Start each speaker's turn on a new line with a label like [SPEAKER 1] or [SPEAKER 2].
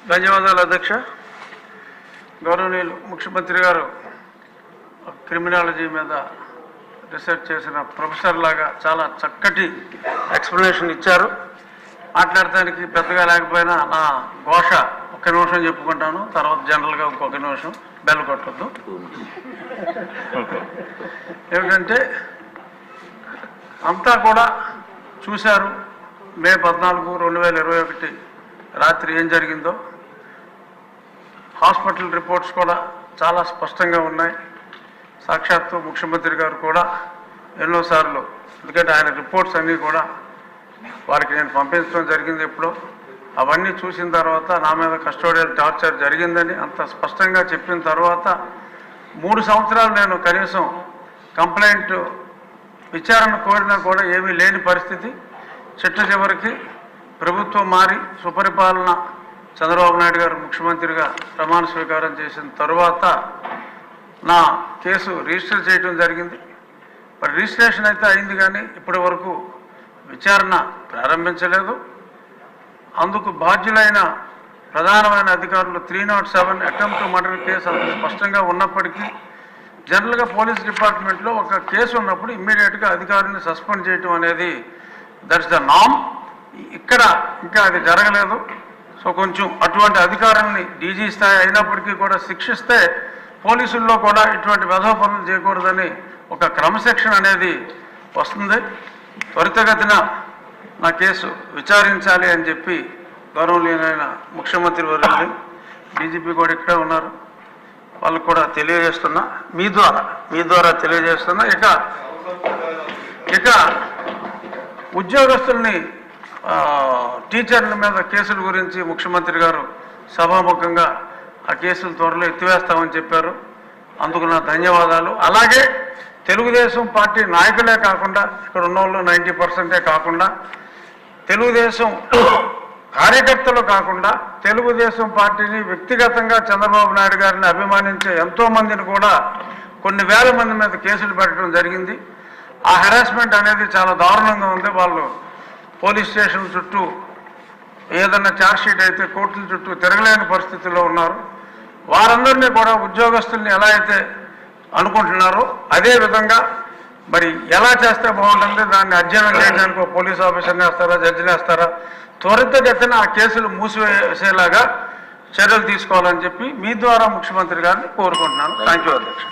[SPEAKER 1] ధన్యవాదాలు అధ్యక్ష. గౌరవనీయులు ముఖ్యమంత్రి గారు క్రిమినాలజీ మీద రీసెర్చ్ చేసిన ప్రొఫెసర్ లాగా చాలా చక్కటి ఎక్స్ప్లెనేషన్ ఇచ్చారు. మాట్లాడటానికి పెద్దగా లేకపోయినా నా ఘోష ఒక్క నిమిషం చెప్పుకుంటాను, తర్వాత జనరల్గా ఇంకొక నిమిషం బెల్ కొట్టద్దు. ఏమిటంటే అంతా కూడా చూశారు మే 14, 2021 రాత్రి ఏం జరిగిందో. హాస్పిటల్ రిపోర్ట్స్ కూడా చాలా స్పష్టంగా ఉన్నాయి. సాక్షాత్తు ముఖ్యమంత్రి గారు కూడా ఎన్నోసార్లు, ఎందుకంటే ఆయన రిపోర్ట్స్ అన్నీ కూడా వారికి నేను పంపించడం జరిగింది ఎప్పుడో. అవన్నీ చూసిన తర్వాత నా మీద కస్టోడియల్ టార్చర్ జరిగిందని అంత స్పష్టంగా చెప్పిన తర్వాత 3 సంవత్సరాలు నేను కనీసం కంప్లైంట్ విచారణ కోరినా కూడా ఏమీ లేని పరిస్థితి. చిట్ట చివరికి ప్రభుత్వం మారి సుపరిపాలన చంద్రబాబు నాయుడు గారు ముఖ్యమంత్రిగా ప్రమాణ స్వీకారం చేసిన తరువాత నా కేసు రిజిస్టర్ చేయడం జరిగింది. మరి రిజిస్ట్రేషన్ అయితే అయింది కానీ ఇప్పటి వరకు విచారణ ప్రారంభించలేదు. అందుకు బాధ్యులైన ప్రధానమైన అధికారులు 307 అటెంప్ట్ మర్డర్ కేసు అంత స్పష్టంగా ఉన్నప్పటికీ జనరల్గా పోలీస్ డిపార్ట్మెంట్లో ఒక కేసు ఉన్నప్పుడు ఇమ్మీడియట్గా అధికారులను సస్పెండ్ చేయడం అనేది దట్స్ ద నామ్. ఇక్కడ ఇంకా అది జరగలేదు. సో కొంచెం అటువంటి అధికారాన్ని డీజీ స్థాయి అయినప్పటికీ కూడా శిక్షిస్తే పోలీసుల్లో కూడా ఇటువంటి వెధవ పనులు చేయకూడదని ఒక క్రమశిక్షణ అనేది వస్తుంది. త్వరితగతిన నా కేసు విచారించాలి అని చెప్పి గౌరవనీయులైన ముఖ్యమంత్రి వర్యులు, డీజీపీ కూడా ఇక్కడే ఉన్నారు, వాళ్ళకు కూడా తెలియజేస్తున్నా, మీ ద్వారా తెలియజేస్తున్నా. ఇక ఉద్యోగస్తుల్ని టీచర్ల మీద కేసుల గురించి ముఖ్యమంత్రి గారు సభాముఖంగా ఆ కేసులు త్వరలో ఎత్తివేస్తామని చెప్పారు. అందుకు నా ధన్యవాదాలు. అలాగే తెలుగుదేశం పార్టీ నాయకులే కాకుండా ఇక్కడ ఉన్న వాళ్ళు 90% కాకుండా తెలుగుదేశం కార్యకర్తలు కాకుండా తెలుగుదేశం పార్టీని వ్యక్తిగతంగా చంద్రబాబు నాయుడు గారిని అభిమానించే ఎంతోమందిని కూడా కొన్ని వేల మంది మీద కేసులు పెట్టడం జరిగింది. ఆ హెరాస్మెంట్ అనేది చాలా దారుణంగా ఉంది. వాళ్ళు పోలీస్ స్టేషన్ చుట్టూ ఏదన్నా ఛార్జ్షీట్ అయితే కోర్టుల చుట్టూ తిరగలేని పరిస్థితుల్లో ఉన్నారు. వారందరినీ కూడా ఉద్యోగస్తుల్ని ఎలా అయితే అనుకుంటున్నారో అదేవిధంగా మరి ఎలా చేస్తే బాగుంటుంది, దాన్ని అధ్యయనం చేయడానికి ఒక పోలీస్ ఆఫీసర్ని వేస్తారా, జడ్జిని వేస్తారా, త్వరితగతిన ఆ కేసులు మూసివేసేలాగా చర్యలు తీసుకోవాలని చెప్పి మీ ద్వారా ముఖ్యమంత్రి గారిని కోరుకుంటున్నాను. థ్యాంక్ యూ అధ్యక్ష.